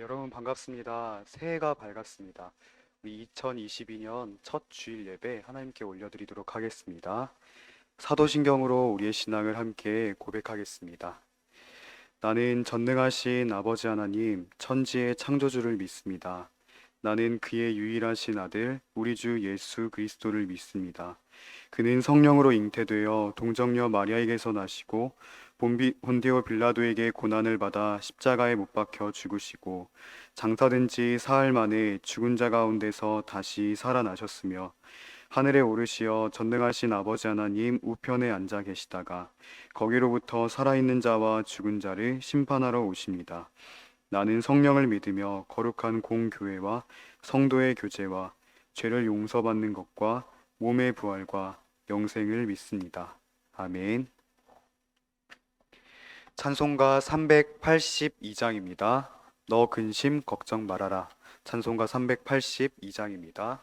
네, 여러분 반갑습니다. 새해가 밝았습니다. 우리 2022년 첫 주일 예배 하나님께 올려드리도록 하겠습니다. 사도신경으로 우리의 신앙을 함께 고백하겠습니다. 나는 전능하신 아버지 하나님, 천지의 창조주를 믿습니다. 나는 그의 유일하신 아들, 우리 주 예수 그리스도를 믿습니다. 그는 성령으로 잉태되어 동정녀 마리아에게서 나시고 본디오 빌라도에게 고난을 받아 십자가에 못 박혀 죽으시고 장사된 지 사흘 만에 죽은 자 가운데서 다시 살아나셨으며 하늘에 오르시어 전능하신 아버지 하나님 우편에 앉아 계시다가 거기로부터 살아있는 자와 죽은 자를 심판하러 오십니다. 나는 성령을 믿으며 거룩한 공교회와 성도의 교제와 죄를 용서받는 것과 몸의 부활과 영생을 믿습니다. 아멘. 찬송가 382장입니다. 너 근심 걱정 말아라. 찬송가 382장입니다.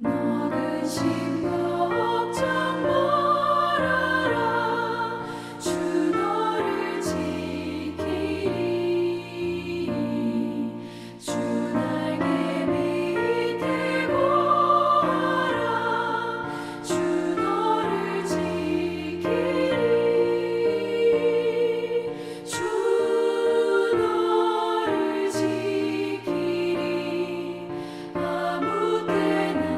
너그신 걱정 말아라 주 너를 지키리 주 날개 밑에 거하라 주 너를 지키리 주 너를 지키리 아무 때나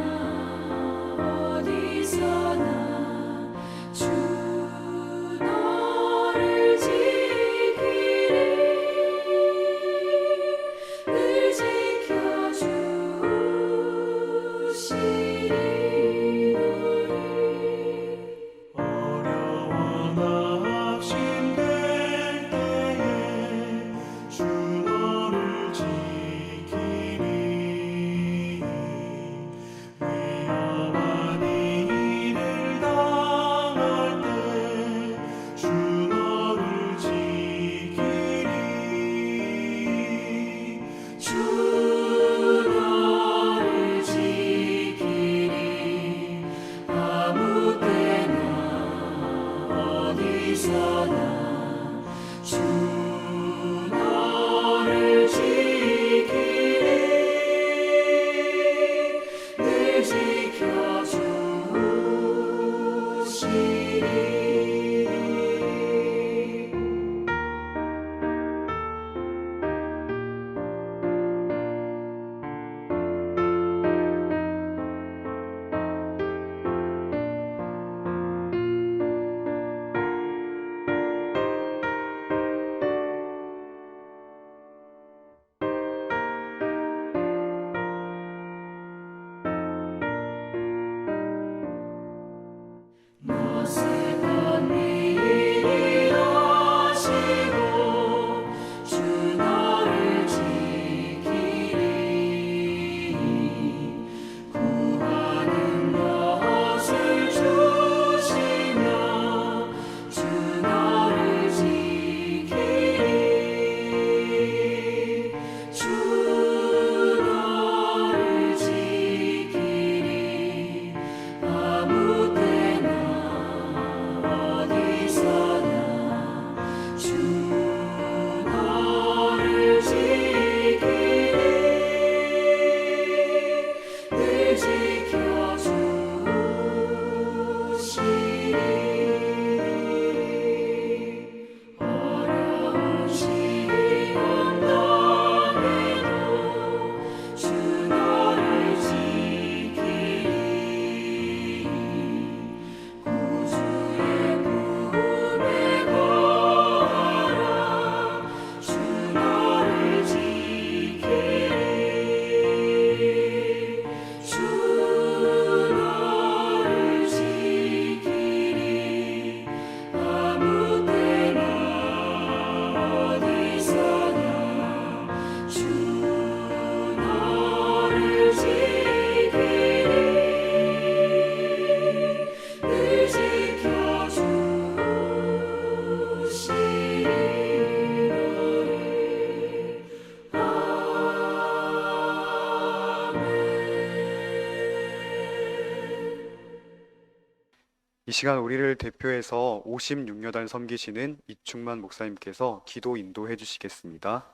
이 시간 우리를 대표해서 56여단 섬기시는 이충만 목사님께서 기도 인도해 주시겠습니다.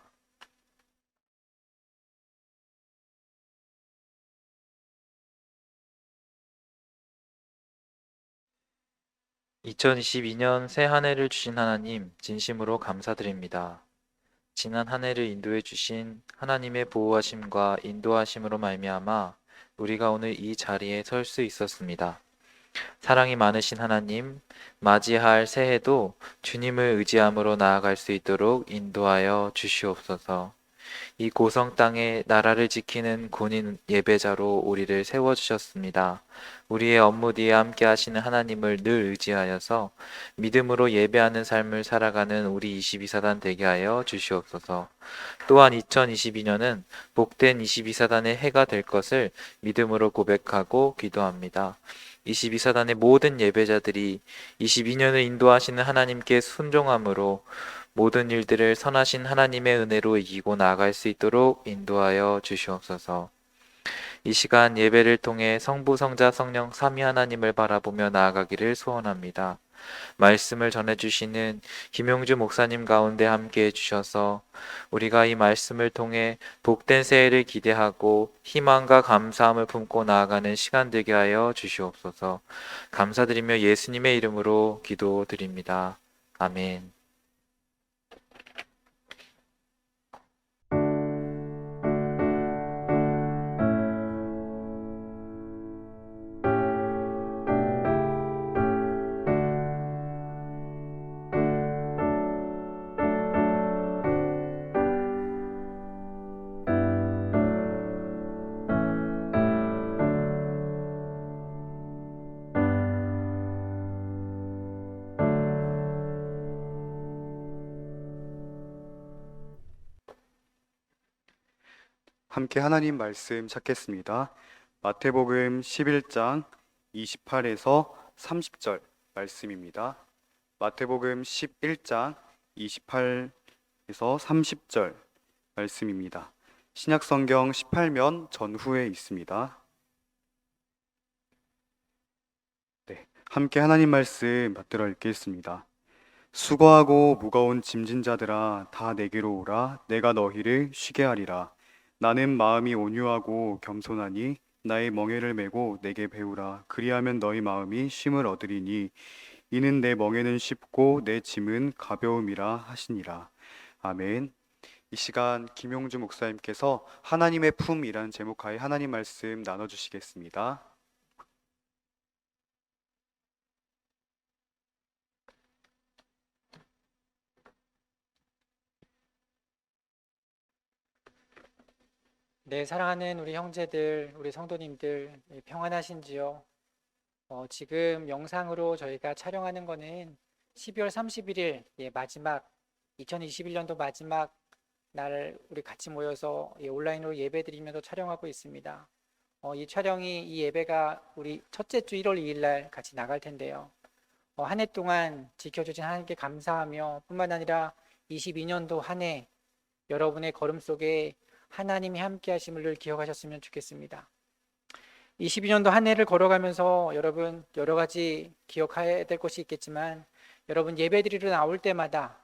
2022년 새 한 해를 주신 하나님, 진심으로 감사드립니다. 지난 한 해를 인도해 주신 하나님의 보호하심과 인도하심으로 말미암아 우리가 오늘 이 자리에 설 수 있었습니다. 사랑이 많으신 하나님, 맞이할 새해도 주님을 의지함으로 나아갈 수 있도록 인도하여 주시옵소서. 이 고성 땅에 나라를 지키는 군인 예배자로 우리를 세워주셨습니다. 우리의 업무 뒤에 함께 하시는 하나님을 늘 의지하여서 믿음으로 예배하는 삶을 살아가는 우리 22사단 되게 하여 주시옵소서. 또한 2022년은 복된 22사단의 해가 될 것을 믿음으로 고백하고 기도합니다. 22사단의 모든 예배자들이 22년을 인도하시는 하나님께 순종함으로 모든 일들을 선하신 하나님의 은혜로 이기고 나아갈 수 있도록 인도하여 주시옵소서. 이 시간 예배를 통해 성부, 성자, 성령 삼위 하나님을 바라보며 나아가기를 소원합니다. 말씀을 전해주시는 김용주 목사님 가운데 함께 해주셔서 우리가 이 말씀을 통해 복된 새해를 기대하고 희망과 감사함을 품고 나아가는 시간 되게 하여 주시옵소서. 감사드리며 예수님의 이름으로 기도드립니다. 아멘. 함께 하나님 말씀 찾겠습니다. 마태복음 11장 28에서 30절 말씀입니다. 마태복음 11장 28에서 30절 말씀입니다. 신약성경 18면 전후에 있습니다. 네, 함께 하나님 말씀 받들어 읽겠습니다. 수고하고 무거운 짐진 자들아 다 내게로 오라. 내가 너희를 쉬게 하리라. 나는 마음이 온유하고 겸손하니 나의 멍에를 메고 내게 배우라. 그리하면 너희 마음이 쉼을 얻으리니 이는 내 멍에는 쉽고 내 짐은 가벼움이라 하시니라. 아멘. 이 시간 김용주 목사님께서 하나님의 품이라는 제목하에 하나님 말씀 나눠주시겠습니다. 네, 사랑하는 우리 형제들, 우리 성도님들, 평안하신지요? 지금 영상으로 저희가 촬영하는 거는 12월 31일, 마지막, 2021년도 마지막 날 우리 같이 모여서 온라인으로 예배 드리면서 촬영하고 있습니다. 이 촬영이, 이 예배가 우리 첫째 주 1월 2일 날 같이 나갈 텐데요. 한 해 동안 지켜주신 하나님께 감사하며 뿐만 아니라 22년도 한 해 여러분의 걸음 속에 하나님이 함께 하심을 늘 기억하셨으면 좋겠습니다. 22년도 한 해를 걸어가면서 여러분 여러 가지 기억해야 될 것이 있겠지만 여러분 예배드리러 나올 때마다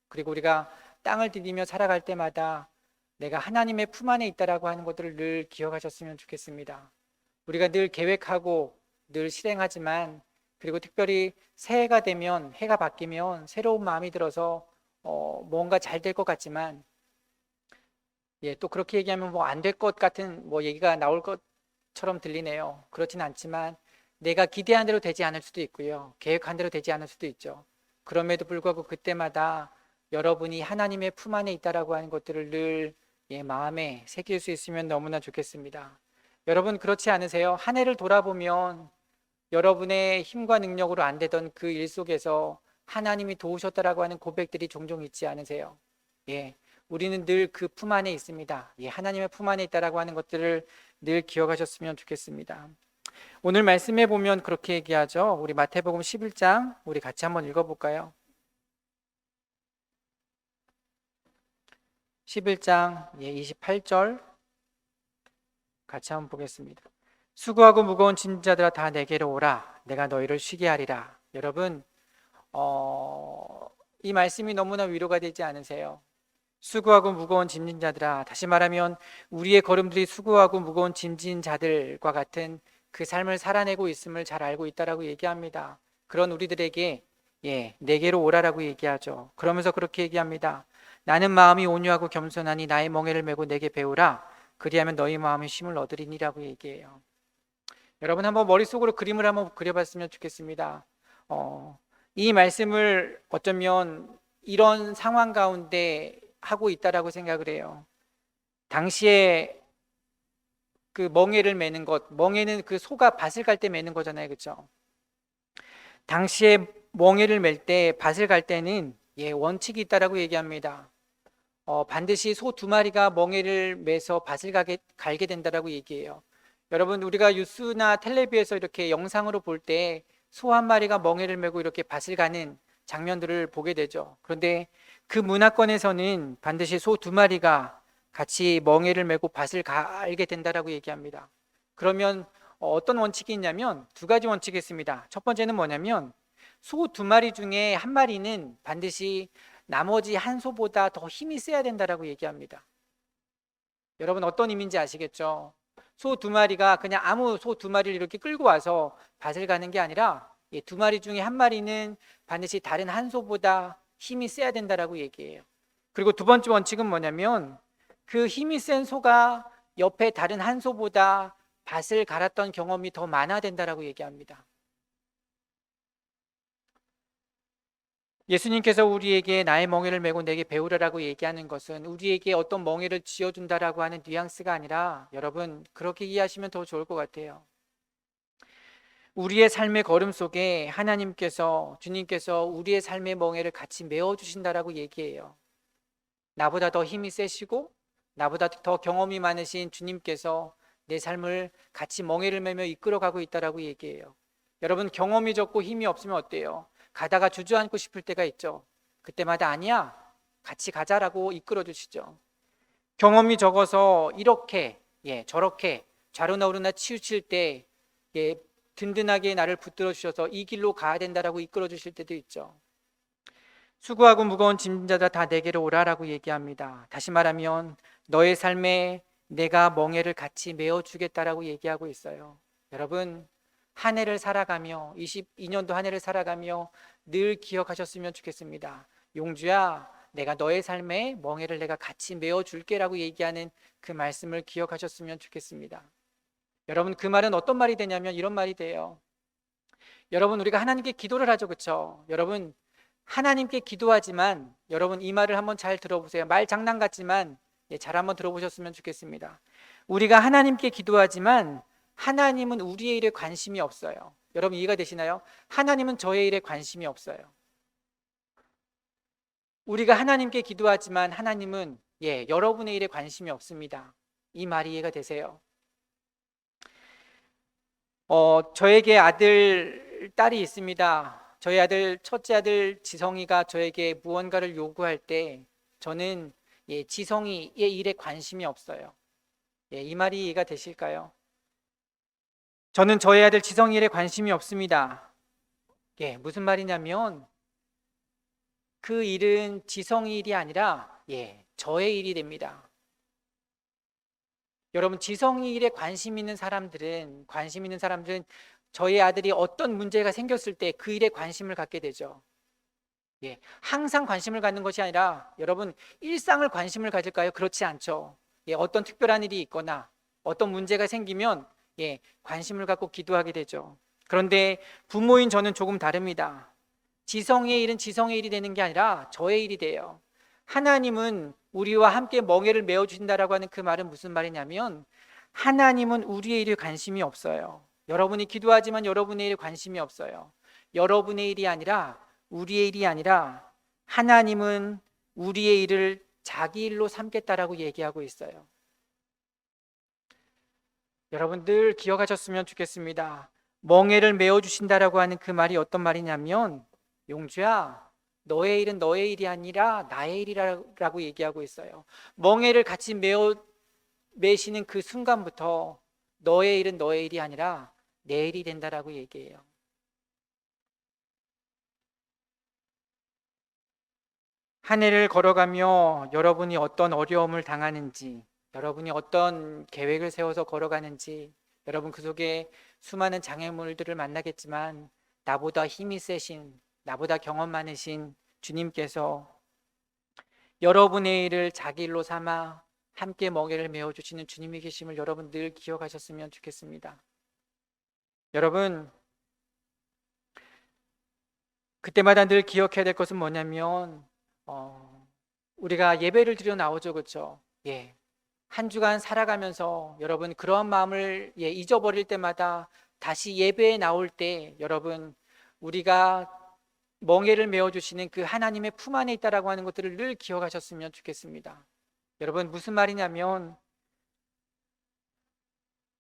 그리고 우리가 땅을 디디며 살아갈 때마다 내가 하나님의 품 안에 있다라고 하는 것들을 늘 기억하셨으면 좋겠습니다. 우리가 늘 계획하고 늘 실행하지만 그리고 특별히 새해가 되면 해가 바뀌면 새로운 마음이 들어서 뭔가 잘 될 것 같지만 또 그렇게 얘기하면 뭐 안 될 것 같은 뭐 얘기가 나올 것처럼 들리네요. 그렇진 않지만 내가 기대한 대로 되지 않을 수도 있고요. 계획한 대로 되지 않을 수도 있죠. 그럼에도 불구하고 그때마다 여러분이 하나님의 품 안에 있다라고 하는 것들을 늘 마음에 새길 수 있으면 너무나 좋겠습니다. 여러분 그렇지 않으세요? 한 해를 돌아보면 여러분의 힘과 능력으로 안 되던 그 일 속에서 하나님이 도우셨다라고 하는 고백들이 종종 있지 않으세요? 우리는 늘 그 품 안에 있습니다. 하나님의 품 안에 있다라고 하는 것들을 늘 기억하셨으면 좋겠습니다. 오늘 말씀해 보면 그렇게 얘기하죠. 우리 마태복음 11장 우리 같이 한번 읽어볼까요? 11장 28절 같이 한번 보겠습니다. 수고하고 무거운 짐진 자들아 다 내게로 오라. 내가 너희를 쉬게 하리라. 여러분, 이 말씀이 너무나 위로가 되지 않으세요? 수고하고 무거운 짐진 자들아, 다시 말하면 우리의 걸음들이 수고하고 무거운 짐진 자들과 같은 그 삶을 살아내고 있음을 잘 알고 있다라고 얘기합니다. 그런 우리들에게 내게로 오라라고 얘기하죠. 그러면서 그렇게 얘기합니다. 나는 마음이 온유하고 겸손하니 나의 멍에를 메고 내게 배우라. 그리하면 너희 마음이 쉼을 얻으리니라고 얘기해요. 여러분 한번 머릿속으로 그림을 한번 그려봤으면 좋겠습니다. 이 말씀을 어쩌면 이런 상황 가운데 하고 있다라고 생각을 해요. 당시에 그 멍에를 매는 것, 멍에는 그 소가 밭을 갈 때 매는 거잖아요, 그렇죠? 당시에 멍에를 맬 때, 밭을 갈 때는 원칙이 있다라고 얘기합니다. 반드시 소 두 마리가 멍에를 매서 밭을 갈게 된다라고 얘기해요. 여러분, 우리가 뉴스나 텔레비에서 이렇게 영상으로 볼 때 소 한 마리가 멍에를 메고 이렇게 밭을 가는 장면들을 보게 되죠. 그런데 그 문화권에서는 반드시 소 두 마리가 같이 멍에를 메고 밭을 갈게 된다라고 얘기합니다. 그러면 어떤 원칙이 있냐면 두 가지 원칙이 있습니다. 첫 번째는 뭐냐면 소 두 마리 중에 한 마리는 반드시 나머지 한 소보다 더 힘이 세야 된다라고 얘기합니다. 여러분 어떤 의미인지 아시겠죠? 소 두 마리가 그냥 아무 소 두 마리를 이렇게 끌고 와서 밭을 가는 게 아니라 두 마리 중에 한 마리는 반드시 다른 한 소보다 힘이 세야 된다라고 얘기해요. 그리고 두 번째 원칙은 뭐냐면 그 힘이 센 소가 옆에 다른 한 소보다 밭을 갈았던 경험이 더 많아야 된다라고 얘기합니다. 예수님께서 우리에게 나의 멍에를 메고 내게 배우라라고 얘기하는 것은 우리에게 어떤 멍에를 쥐어준다라고 하는 뉘앙스가 아니라 여러분 그렇게 이해하시면 더 좋을 것 같아요. 우리의 삶의 걸음 속에 하나님께서 주님께서 우리의 삶의 멍에를 같이 메어주신다라고 얘기해요. 나보다 더 힘이 세시고 나보다 더 경험이 많으신 주님께서 내 삶을 같이 멍에를 메며 이끌어가고 있다라고 얘기해요. 여러분 경험이 적고 힘이 없으면 어때요? 가다가 주저앉고 싶을 때가 있죠. 그때마다 아니야 같이 가자라고 이끌어 주시죠. 경험이 적어서 이렇게 저렇게 좌로나 우로나 치우칠 때 든든하게 나를 붙들어 주셔서 이 길로 가야 된다라고 이끌어 주실 때도 있죠. 수고하고 무거운 짐진 자들 다 내게로 오라라고 얘기합니다. 다시 말하면 너의 삶에 내가 멍에를 같이 메어 주겠다라고 얘기하고 있어요. 여러분 한 해를 살아가며 22년도 한 해를 살아가며 늘 기억하셨으면 좋겠습니다. 용주야 내가 너의 삶에 멍에를 내가 같이 메어 줄게라고 얘기하는 그 말씀을 기억하셨으면 좋겠습니다. 여러분 그 말은 어떤 말이 되냐면 이런 말이 돼요. 여러분 우리가 하나님께 기도를 하죠, 그렇죠? 여러분 하나님께 기도하지만 여러분 이 말을 한번 잘 들어보세요. 말 장난 같지만 잘 한번 들어보셨으면 좋겠습니다. 우리가 하나님께 기도하지만 하나님은 우리의 일에 관심이 없어요. 여러분 이해가 되시나요? 하나님은 저의 일에 관심이 없어요. 우리가 하나님께 기도하지만 하나님은 여러분의 일에 관심이 없습니다. 이 말이 이해가 되세요? 저에게 아들, 딸이 있습니다. 저희 아들, 첫째 아들 지성이가 저에게 무언가를 요구할 때 저는 지성이의 일에 관심이 없어요. 이 말이 이해가 되실까요? 저는 저희 아들 지성이 일에 관심이 없습니다. 무슨 말이냐면 그 일은 지성이 일이 아니라 저의 일이 됩니다. 여러분 지성이 일에 관심 있는 사람들은 저희 아들이 어떤 문제가 생겼을 때 그 일에 관심을 갖게 되죠. 항상 관심을 갖는 것이 아니라 여러분 일상을 관심을 가질까요? 그렇지 않죠. 어떤 특별한 일이 있거나 어떤 문제가 생기면 관심을 갖고 기도하게 되죠. 그런데 부모인 저는 조금 다릅니다. 지성의 일은 지성의 일이 되는 게 아니라 저의 일이 돼요. 하나님은 우리와 함께 멍에를 메어주신다라고 하는 그 말은 무슨 말이냐면 하나님은 우리의 일에 관심이 없어요. 여러분이 기도하지만 여러분의 일에 관심이 없어요. 여러분의 일이 아니라 우리의 일이 아니라 하나님은 우리의 일을 자기 일로 삼겠다라고 얘기하고 있어요. 여러분 늘 기억하셨으면 좋겠습니다. 멍에를 메어주신다라고 하는 그 말이 어떤 말이냐면 용주야 너의 일은 너의 일이 아니라 나의 일이라고 얘기하고 있어요. 멍에를 같이 매시는 그 순간부터 너의 일은 너의 일이 아니라 내 일이 된다라고 얘기해요. 한 해를 걸어가며 여러분이 어떤 어려움을 당하는지, 여러분이 어떤 계획을 세워서 걸어가는지, 여러분 그 속에 수많은 장애물들을 만나겠지만 나보다 힘이 세신, 나보다 경험 많으신 주님께서 여러분의 일을 자기 일로 삼아 함께 멍에를 메어주시는 주님이 계심을 여러분 늘 기억하셨으면 좋겠습니다. 여러분, 그때마다 늘 기억해야 될 것은 뭐냐면 우리가 예배를 드려 나오죠, 그렇죠? 예, 한 주간 살아가면서 여러분 그러한 마음을 잊어버릴 때마다 다시 예배에 나올 때 여러분 우리가 멍에를 메어주시는 그 하나님의 품 안에 있다라고 하는 것들을 늘 기억하셨으면 좋겠습니다. 여러분 무슨 말이냐면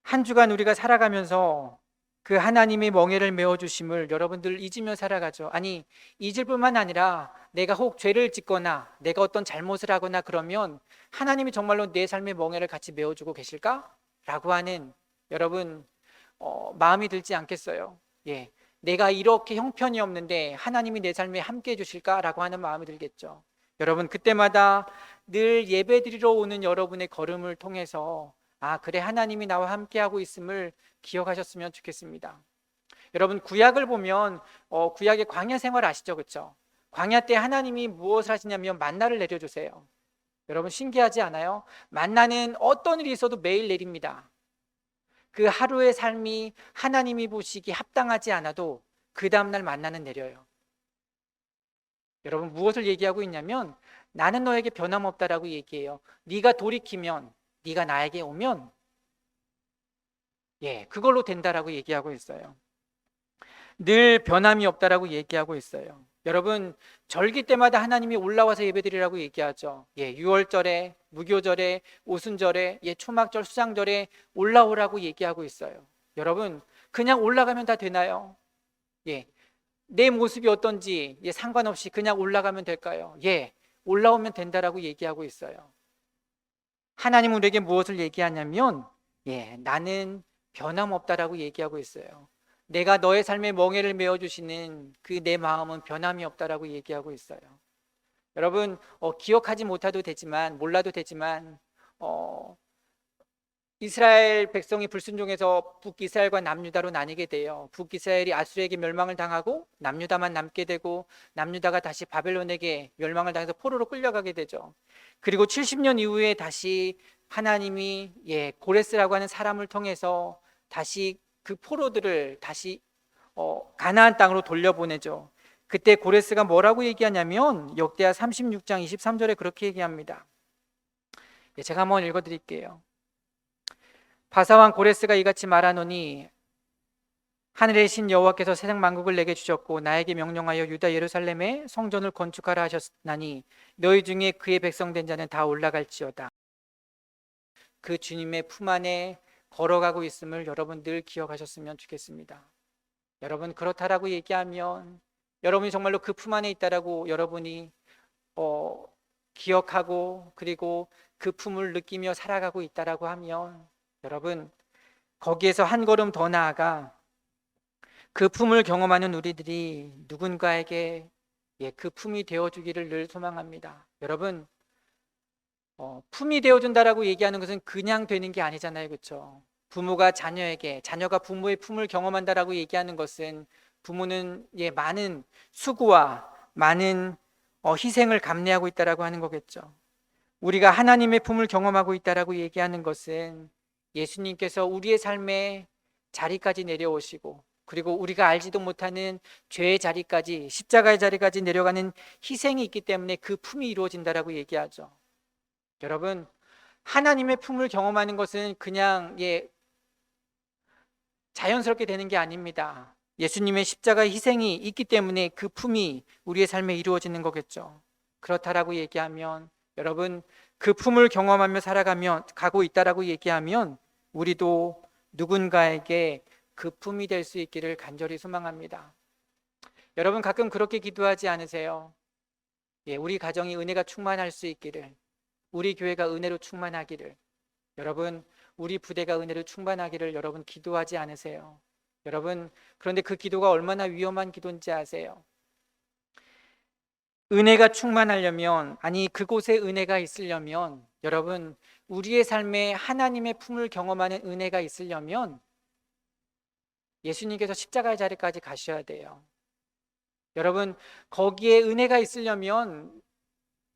한 주간 우리가 살아가면서 그 하나님의 멍에를 메어주심을 여러분들 잊으며 살아가죠. 아니, 잊을 뿐만 아니라 내가 혹 죄를 짓거나 내가 어떤 잘못을 하거나 그러면 하나님이 정말로 내 삶의 멍에를 같이 메어주고 계실까? 라고 하는 여러분 마음이 들지 않겠어요? 예, 내가 이렇게 형편이 없는데 하나님이 내 삶에 함께 해주실까라고 하는 마음이 들겠죠. 여러분 그때마다 늘 예배드리러 오는 여러분의 걸음을 통해서 아 그래 하나님이 나와 함께하고 있음을 기억하셨으면 좋겠습니다. 여러분 구약을 보면 구약의 광야 생활 아시죠? 그렇죠? 광야 때 하나님이 무엇을 하시냐면 만나를 내려주세요. 여러분 신기하지 않아요? 만나는 어떤 일이 있어도 매일 내립니다. 그 하루의 삶이 하나님이 보시기 합당하지 않아도 그 다음날 만나는 내려요. 여러분 무엇을 얘기하고 있냐면 나는 너에게 변함없다라고 얘기해요. 네가 돌이키면 네가 나에게 오면 그걸로 된다라고 얘기하고 있어요. 늘 변함이 없다라고 얘기하고 있어요. 여러분 절기 때마다 하나님이 올라와서 예배드리라고 얘기하죠. 6월절에, 무교절에, 오순절에, 초막절, 수장절에 올라오라고 얘기하고 있어요. 여러분 그냥 올라가면 다 되나요? 내 모습이 어떤지 상관없이 그냥 올라가면 될까요? 올라오면 된다라고 얘기하고 있어요. 하나님은 우리에게 무엇을 얘기하냐면 나는 변함없다라고 얘기하고 있어요. 내가 너의 삶에 멍에를 메어주시는 그 내 마음은 변함이 없다라고 얘기하고 있어요. 여러분 기억하지 못해도 되지만 몰라도 되지만 이스라엘 백성이 불순종해서 북이스라엘과 남유다로 나뉘게 돼요. 북이스라엘이 아수르에게 멸망을 당하고 남유다만 남게 되고 남유다가 다시 바벨론에게 멸망을 당해서 포로로 끌려가게 되죠. 그리고 70년 이후에 다시 하나님이 고레스라고 하는 사람을 통해서 다시 그 포로들을 다시 가나안 땅으로 돌려보내죠. 그때 고레스가 뭐라고 얘기하냐면 역대하 36장 23절에 그렇게 얘기합니다. 제가 한번 읽어드릴게요. 바사왕 고레스가 이같이 말하노니 하늘의 신 여호와께서 세상 만국을 내게 주셨고 나에게 명령하여 유다 예루살렘에 성전을 건축하라 하셨나니 너희 중에 그의 백성된 자는 다 올라갈지어다. 그 주님의 품 안에 걸어가고 있음을 여러분 늘 기억하셨으면 좋겠습니다. 여러분 그렇다라고 얘기하면 여러분이 정말로 그 품 안에 있다라고 여러분이 기억하고 그리고 그 품을 느끼며 살아가고 있다라고 하면 여러분 거기에서 한 걸음 더 나아가 그 품을 경험하는 우리들이 누군가에게 그 품이 되어주기를 늘 소망합니다. 여러분 품이 되어준다라고 얘기하는 것은 그냥 되는 게 아니잖아요, 그렇죠? 부모가 자녀에게, 자녀가 부모의 품을 경험한다라고 얘기하는 것은 부모는 많은 수고와 많은 희생을 감내하고 있다라고 하는 거겠죠. 우리가 하나님의 품을 경험하고 있다라고 얘기하는 것은 예수님께서 우리의 삶에 자리까지 내려오시고 그리고 우리가 알지도 못하는 죄의 자리까지 십자가의 자리까지 내려가는 희생이 있기 때문에 그 품이 이루어진다라고 얘기하죠. 여러분 하나님의 품을 경험하는 것은 그냥 자연스럽게 되는 게 아닙니다. 예수님의 십자가의 희생이 있기 때문에 그 품이 우리의 삶에 이루어지는 거겠죠. 그렇다라고 얘기하면 여러분 그 품을 경험하며 가고 있다라고 얘기하면 우리도 누군가에게 그 품이 될 수 있기를 간절히 소망합니다. 여러분 가끔 그렇게 기도하지 않으세요? 우리 가정이 은혜가 충만할 수 있기를, 우리 교회가 은혜로 충만하기를. 여러분 우리 부대가 은혜를 충만하기를 여러분 기도하지 않으세요? 여러분, 그런데 그 기도가 얼마나 위험한 기도인지 아세요? 은혜가 충만하려면, 아니 그곳에 은혜가 있으려면, 여러분, 우리의 삶에 하나님의 품을 경험하는 은혜가 있으려면 예수님께서 십자가의 자리까지 가셔야 돼요. 여러분, 거기에 은혜가 있으려면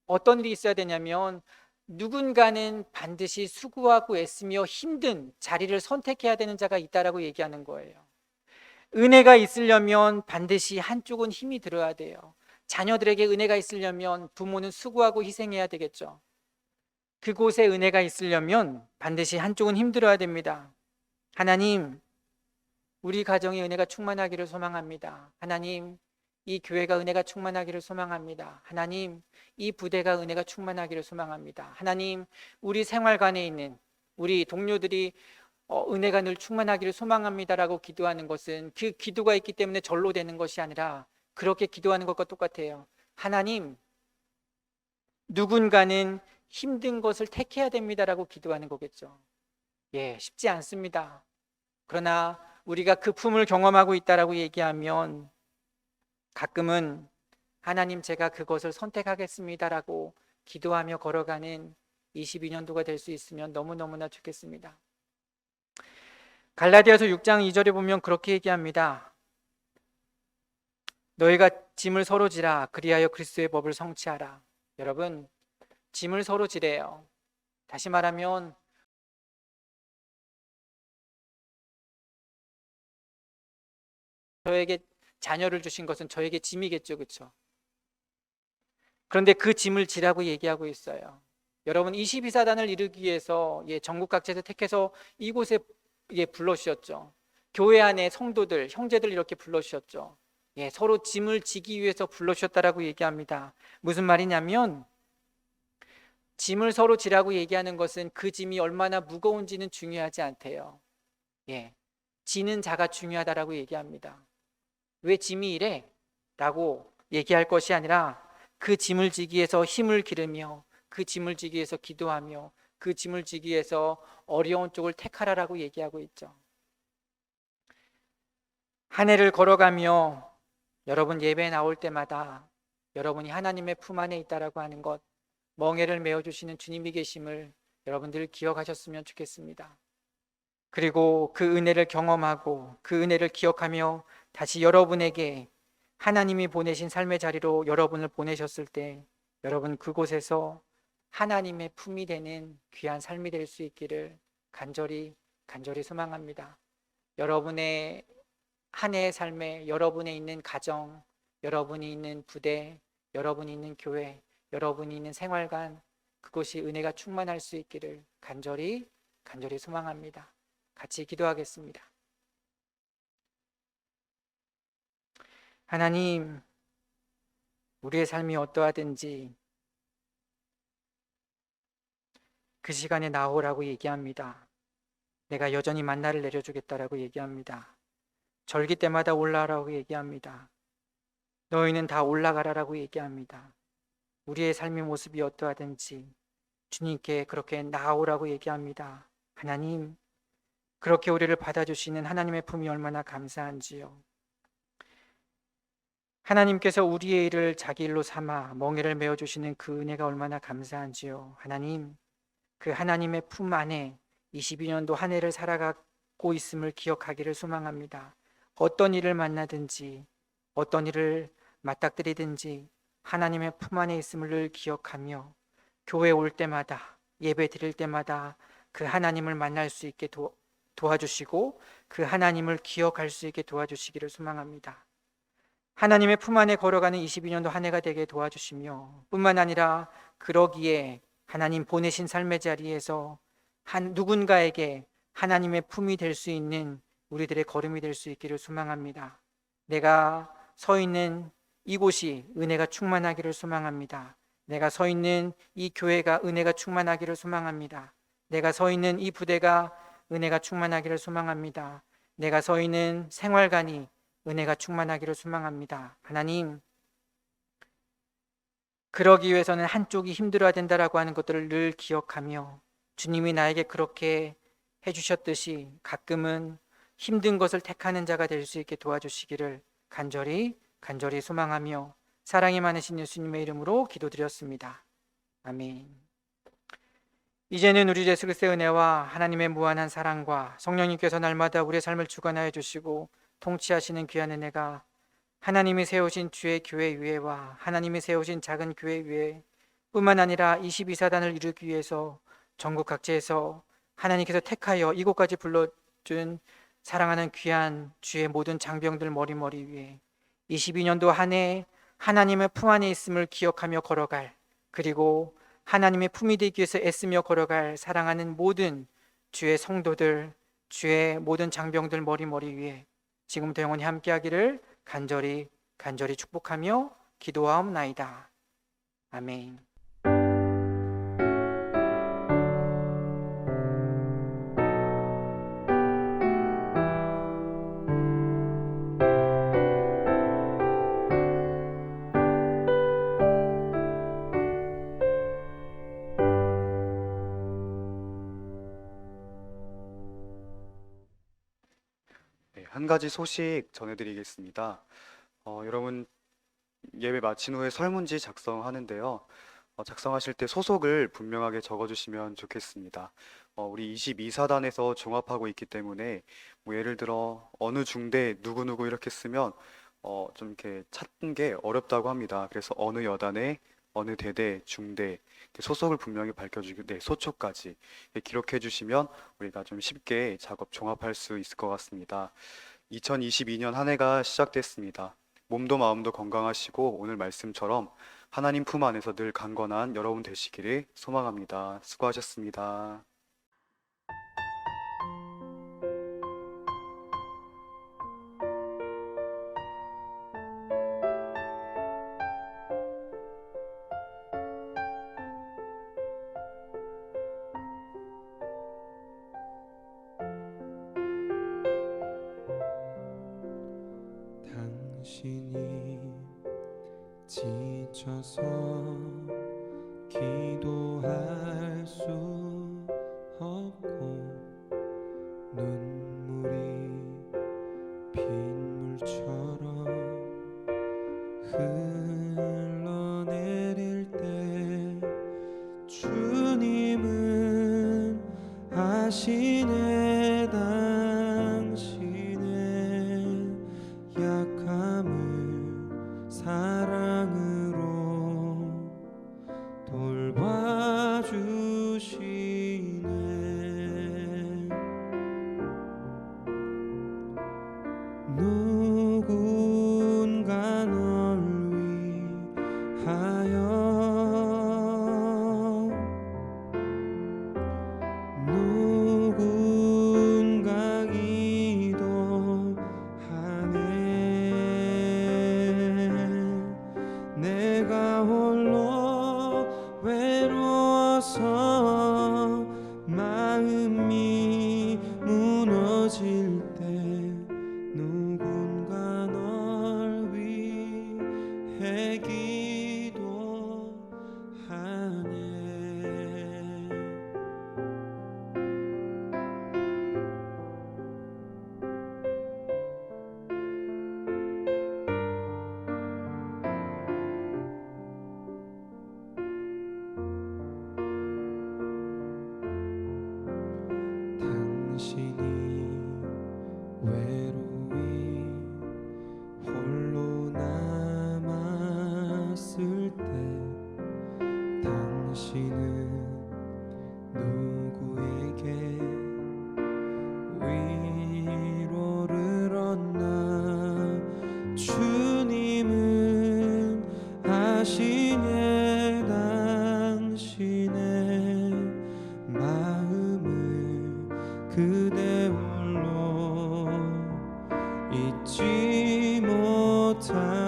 어떤 일이 있어야 되냐면 누군가는 반드시 수고하고 애쓰며 힘든 자리를 선택해야 되는 자가 있다라고 얘기하는 거예요. 은혜가 있으려면 반드시 한쪽은 힘이 들어야 돼요. 자녀들에게 은혜가 있으려면 부모는 수고하고 희생해야 되겠죠. 그곳에 은혜가 있으려면 반드시 한쪽은 힘들어야 됩니다. 하나님, 우리 가정에 은혜가 충만하기를 소망합니다. 하나님, 이 교회가 은혜가 충만하기를 소망합니다. 하나님, 이 부대가 은혜가 충만하기를 소망합니다. 하나님, 우리 생활관에 있는 우리 동료들이 은혜가 늘 충만하기를 소망합니다라고 기도하는 것은 그 기도가 있기 때문에 절로 되는 것이 아니라 그렇게 기도하는 것과 똑같아요. 하나님, 누군가는 힘든 것을 택해야 됩니다라고 기도하는 거겠죠. 예, 쉽지 않습니다. 그러나 우리가 그 품을 경험하고 있다라고 얘기하면 가끔은 하나님, 제가 그것을 선택하겠습니다라고 기도하며 걸어가는 22년도가 될 수 있으면 너무너무나 좋겠습니다. 갈라디아서 6장 2절에 보면 그렇게 얘기합니다. 너희가 짐을 서로 지라 그리하여 그리스도의 법을 성취하라. 여러분, 짐을 서로 지래요. 다시 말하면 저에게 자녀를 주신 것은 저에게 짐이겠죠, 그렇죠? 그런데 그 짐을 지라고 얘기하고 있어요. 여러분, 22사단을 이루기 위해서 전국 각지에서 택해서 이곳에 불러주셨죠. 교회 안에 성도들, 형제들 이렇게 불러주셨죠. 서로 짐을 지기 위해서 불러주셨다라고 얘기합니다. 무슨 말이냐면 짐을 서로 지라고 얘기하는 것은 그 짐이 얼마나 무거운지는 중요하지 않대요. 지는 자가 중요하다라고 얘기합니다. 왜 짐이 이래? 라고 얘기할 것이 아니라 그 짐을 지기 위해서 힘을 기르며 그 짐을 지기 위해서 기도하며 그 짐을 지기 위해서 어려운 쪽을 택하라라고 얘기하고 있죠. 한 해를 걸어가며 여러분 예배 나올 때마다 여러분이 하나님의 품 안에 있다라고 하는 것, 멍에를 메어주시는 주님이 계심을 여러분들 기억하셨으면 좋겠습니다. 그리고 그 은혜를 경험하고 그 은혜를 기억하며 다시 여러분에게 하나님이 보내신 삶의 자리로 여러분을 보내셨을 때 여러분 그곳에서 하나님의 품이 되는 귀한 삶이 될 수 있기를 간절히 소망합니다. 여러분의 한 해의 삶에 여러분이 있는 가정, 여러분이 있는 부대, 여러분이 있는 교회, 여러분이 있는 생활관, 그곳이 은혜가 충만할 수 있기를 간절히 소망합니다. 같이 기도하겠습니다. 하나님, 우리의 삶이 어떠하든지 그 시간에 나오라고 얘기합니다. 내가 여전히 만나를 내려주겠다라고 얘기합니다. 절기 때마다 올라가라고 얘기합니다. 너희는 다 올라가라라고 얘기합니다. 우리의 삶의 모습이 어떠하든지 주님께 그렇게 나오라고 얘기합니다. 하나님, 그렇게 우리를 받아주시는 하나님의 품이 얼마나 감사한지요. 하나님께서 우리의 일을 자기 일로 삼아 멍에를 메어주시는 그 은혜가 얼마나 감사한지요. 하나님, 그 하나님의 품 안에 22년도 한 해를 살아가고 있음을 기억하기를 소망합니다. 어떤 일을 만나든지 어떤 일을 맞닥뜨리든지 하나님의 품 안에 있음을 늘 기억하며 교회 올 때마다 예배 드릴 때마다 그 하나님을 만날 수 있게 도와주시고 그 하나님을 기억할 수 있게 도와주시기를 소망합니다. 하나님의 품 안에 걸어가는 22년도 한 해가 되게 도와주시며 뿐만 아니라 그러기에 하나님 보내신 삶의 자리에서 누군가에게 하나님의 품이 될 수 있는 우리들의 걸음이 될 수 있기를 소망합니다. 내가 서 있는 이곳이 은혜가 충만하기를 소망합니다. 내가 서 있는 이 교회가 은혜가 충만하기를 소망합니다. 내가 서 있는 이 부대가 은혜가 충만하기를 소망합니다. 내가 서 있는 생활관이 은혜가 충만하기를 소망합니다. 하나님, 그러기 위해서는 한쪽이 힘들어야 된다라고 하는 것들을 늘 기억하며 주님이 나에게 그렇게 해주셨듯이 가끔은 힘든 것을 택하는 자가 될 수 있게 도와주시기를 간절히 소망하며 사랑이 많으신 예수님의 이름으로 기도드렸습니다. 아멘. 이제는 우리 예수 그리스도의 은혜와 하나님의 무한한 사랑과 성령님께서 날마다 우리의 삶을 주관하여 주시고 통치하시는 귀한 은혜가 하나님이 세우신 주의 교회 위에와 하나님이 세우신 작은 교회 위에 뿐만 아니라 22사단을 이루기 위해서 전국 각지에서 하나님께서 택하여 이곳까지 불러준 사랑하는 귀한 주의 모든 장병들 머리머리 위에 22년도 한 해 하나님의 품 안에 있음을 기억하며 걸어갈, 그리고 하나님의 품이 되기 위해서 애쓰며 걸어갈 사랑하는 모든 주의 성도들, 주의 모든 장병들 머리머리 위에 지금부터 영원히 함께하기를 간절히 축복하며 기도하옵나이다. 아멘. 네, 한 가지 소식 전해드리겠습니다. 여러분 예배 마친 후에 설문지 작성하는데요. 작성하실 때 소속을 분명하게 적어주시면 좋겠습니다. 우리 22사단에서 종합하고 있기 때문에 뭐 예를 들어 어느 중대 누구누구 이렇게 쓰면 좀 이렇게 찾는 게 어렵다고 합니다. 그래서 어느 여단에 어느 대대 중대 이렇게 소속을 분명히 밝혀주고 네, 소초까지 이렇게 기록해 주시면 우리가 좀 쉽게 작업 종합할 수 있을 것 같습니다. 2022년 한 해가 시작됐습니다. 몸도 마음도 건강하시고 오늘 말씀처럼 하나님 품 안에서 늘 강건한 여러분 되시기를 소망합니다. 수고하셨습니다. 당신이 지쳐서 기도할 수 없고 눈물이 빗물처럼 흘러내릴 때 주님은 아시네. 당신의 약함을 사랑으로 돌봐주시네. 누군가 널 위하여 누군가 기도하네. 내가 홀로 외로워서 마음이 무너질 때 누군가 널 위해 기도하네. 당신이 외로이 홀로 남았을 때 당신은 누구에게 위로를 얻나. 주님은 아시네. 당신의 마음을 그대 홀로 잊지 못하